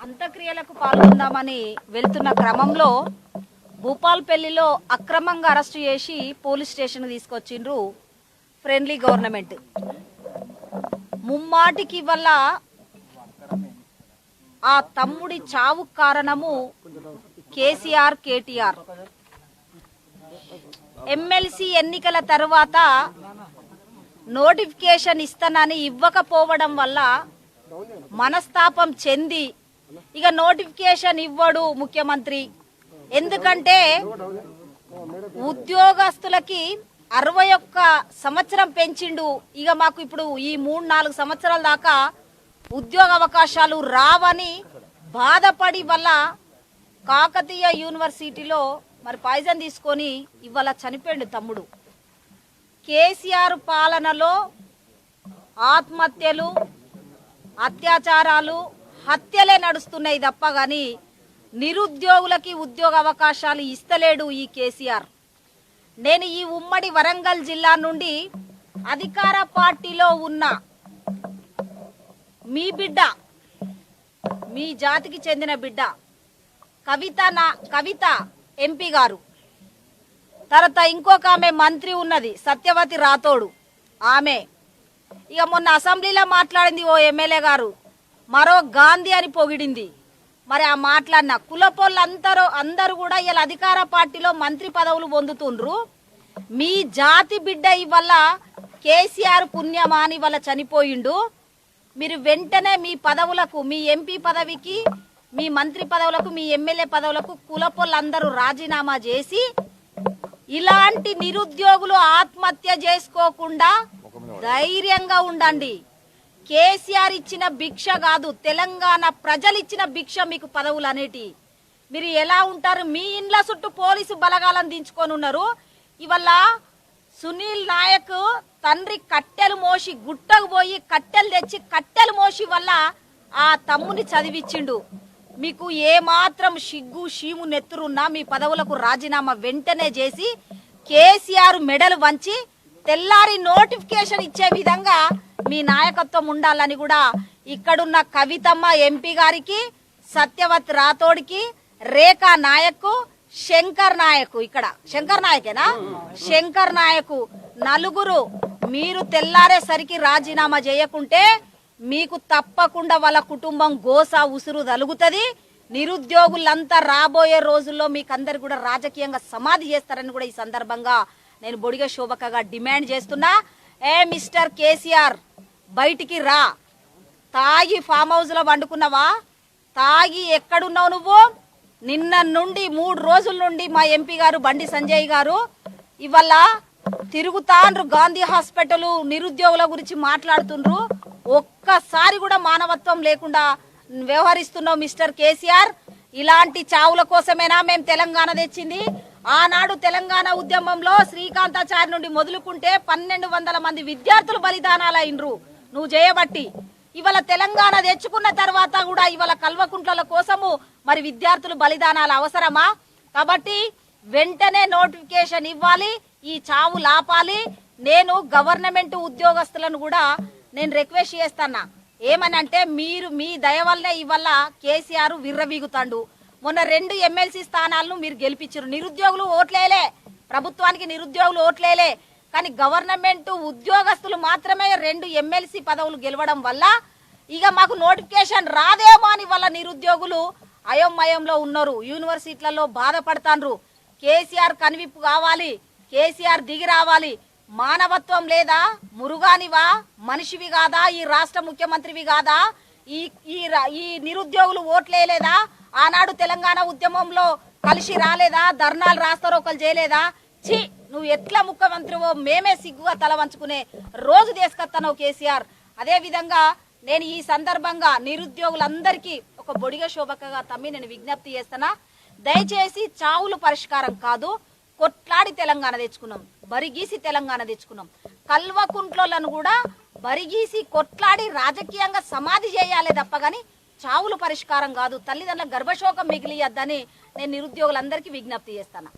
అంత్యక్రియలకు పాల్గొందామని వెళ్తున్న క్రమంలో భూపాల్పల్లిలో అక్రమంగా అరెస్టు చేసి పోలీస్ స్టేషన్ తీసుకొచ్చిండ్రు ఫ్రెండ్లీ గవర్నమెంట్. ముమ్మాటికి వల్ల ఆ తమ్ముడి చావు కారణము కేసీఆర్ కేటీఆర్. ఎమ్మెల్సీ ఎన్నికల తర్వాత నోటిఫికేషన్ ఇస్తానని ఇవ్వకపోవడం వల్ల మనస్తాపం చెంది ఇక నోటిఫికేషన్ ఇవ్వడు ముఖ్యమంత్రి. ఎందుకంటే ఉద్యోగస్తులకి 61 సంవత్సరం పెంచిండు. ఇక మాకు ఇప్పుడు ఈ 3-4 సంవత్సరాల దాకా ఉద్యోగ అవకాశాలు రావని బాధపడి వల్ల కాకతీయ యూనివర్సిటీలో మరి పాయిజన్ తీసుకొని ఇవాళ చనిపోయిండు తమ్ముడు. కేసీఆర్ పాలనలో ఆత్మహత్యలు, అత్యాచారాలు, హత్యలే నడుస్తున్నాయి తప్ప గాని నిరుద్యోగులకి ఉద్యోగ అవకాశాలు ఇస్తలేడు ఈ కేసీఆర్. నేను ఈ ఉమ్మడి వరంగల్ జిల్లా నుండి అధికార పార్టీలో ఉన్న మీ బిడ్డ, మీ జాతికి చెందిన బిడ్డ కవిత ఎంపీ గారు, తర్వాత ఇంకొక ఆమె మంత్రి ఉన్నది సత్యవతి రాథోడు, ఆమె ఇక మొన్న అసెంబ్లీలో మాట్లాడింది ఓ ఎమ్మెల్యే గారు, మరో గాంధీ అని పొగిడింది. మరి ఆ మాట్లాడిన కులపోళ్ళందరూ అందరూ కూడా ఇలా అధికార పార్టీలో మంత్రి పదవులు పొందుతుండ్రు. మీ జాతి బిడ్డ ఇవల్ల కేసీఆర్ పుణ్యమాని వల్ల చనిపోయిండు. మీరు వెంటనే మీ పదవులకు, మీ ఎంపీ పదవికి, మీ మంత్రి పదవులకు, మీ ఎమ్మెల్యే పదవులకు కులపోళ్ళందరూ రాజీనామా చేసి ఇలాంటి నిరుద్యోగులు ఆత్మహత్య చేసుకోకుండా ధైర్యంగా ఉండండి. కేసీఆర్ ఇచ్చిన భిక్ష కాదు, తెలంగాణ ప్రజలు ఇచ్చిన భిక్ష మీకు పదవులు అనేటి. మీరు ఎలా ఉంటారు? మీ ఇండ్ల చుట్టూ పోలీసు బలగాలను దించుకొని ఉన్నారు. ఇవల్ల సునీల్ నాయక్ తండ్రి కట్టెలు మోసి గుట్టకు పోయి కట్టెలు తెచ్చి కట్టెలు మోసి వల్ల ఆ తమ్ముని చదివిచ్చిండు. మీకు ఏమాత్రం సిగ్గు షీము నెత్తురున్నా మీ పదవులకు రాజీనామా వెంటనే చేసి కేసీఆర్ మెడలు వంచి తెల్లారి నోటిఫికేషన్ ఇచ్చే విధంగా మీ నాయకత్వం ఉండాలని కూడా ఇక్కడున్న కవితమ్మ ఎంపీ గారికి, సత్యవతి రాథోడ్కి, రేఖా నాయక్, శంకర్ నాయక్, ఇక్కడ శంకర్ నాయకేనా, శంకర్ నాయక్ నలుగురు మీరు తెల్లారేసరికి రాజీనామా చేయకుంటే మీకు తప్పకుండా వాళ్ళ కుటుంబం గోస ఉసురు తలుగుతుంది. నిరుద్యోగులంతా రాబోయే రోజుల్లో మీకు అందరు కూడా రాజకీయంగా సమాధి చేస్తారని కూడా ఈ సందర్భంగా నేను బొడిగ శోభకగా డిమాండ్ చేస్తున్నా. మిస్టర్ కేసీఆర్ బయటికి రా. తాగి ఫామ్ హౌస్ లో వండుకున్నావా? తాగి ఎక్కడున్నావు నువ్వు? నిన్న నుండి 3 రోజుల నుండి మా ఎంపీ గారు బండి సంజయ్ గారు ఇవాళ తిరుగుతాండ్రు గాంధీ హాస్పిటల్ నిరుద్యోగుల గురించి మాట్లాడుతుండ్రు. ఒక్కసారి కూడా మానవత్వం లేకుండా వ్యవహరిస్తున్నావు మిస్టర్ కేసీఆర్. ఇలాంటి చావుల కోసమేనా మేము తెలంగాణ తెచ్చింది? ఆనాడు తెలంగాణ ఉద్యమంలో శ్రీకాంతాచారి నుండి మొదలుకుంటే 1200 మంది విద్యార్థులు బలిదానాలైనరు నువ్వు చేయబట్టి. ఇవాళ తెలంగాణ తెచ్చుకున్న తర్వాత కూడా ఇవాళ కల్వకుంట్ల కోసము మరి విద్యార్థులు బలిదానాలు అవసరమా? కాబట్టి వెంటనే నోటిఫికేషన్ ఇవ్వాలి, ఈ చావు లాపాలి. నేను గవర్నమెంట్ ఉద్యోగస్తులను కూడా నేను రిక్వెస్ట్ చేస్తానా, ఏమనంటే మీరు మీ దయ వల్లే ఇవాళ కేసీఆర్ విర్రవీగుతాండు. మొన్న 2 ఎమ్మెల్సీ స్థానాలను మీరు గెలిపించారు. నిరుద్యోగులు ఓట్లేలే, ప్రభుత్వానికి నిరుద్యోగులు ఓట్లేలే, కానీ గవర్నమెంట్ ఉద్యోగస్తులు మాత్రమే 2 ఎమ్మెల్సీ పదవులు గెలవడం వల్ల ఇక మాకు నోటిఫికేషన్ రాదేమో అని వాళ్ళ నిరుద్యోగులు అయోమయంలో ఉన్నారు. యూనివర్సిటీలలో బాధపడతాండ్రు. కేసీఆర్ కనువిప్పు కావాలి, కేసీఆర్ దిగి రావాలి. మానవత్వం లేదా? మురుగానివా? మనిషివి కాదా? ఈ రాష్ట్ర ముఖ్యమంత్రివి కాదా? ఈ నిరుద్యోగులు ఓట్లేలేదా? ఆనాడు తెలంగాణ ఉద్యమంలో కలిసి రాలేదా? ధర్నాలు రాస్తారోకలు చేయలేదా? ఛీ, నువ్వు ఎట్లా ముఖ్యమంత్రివో మేమే సిగ్గుగా తల వంచుకునే రోజు తీసుకొస్తావు కేసీఆర్. అదే విధంగా నేను ఈ సందర్భంగా నిరుద్యోగులందరికీ ఒక బొడిగ శోభకగా తమ్మి నేను విజ్ఞప్తి చేస్తున్నా. దయచేసి చావులు పరిష్కారం కాదు. కొట్లాడి తెలంగాణ తెచ్చుకున్నాం, బరిగీసి తెలంగాణ తెచ్చుకున్నాం. కల్వకుంట్లను కూడా బరిగీసి కొట్లాడి రాజకీయంగా సమాధి చేయాలి తప్ప గాని చావులు పరిష్కారం కాదు. తల్లిదండ్రుల గర్భశోకం మిగిలియద్దని నేను నిరుద్యోగులందరికీ విజ్ఞప్తి చేస్తాను.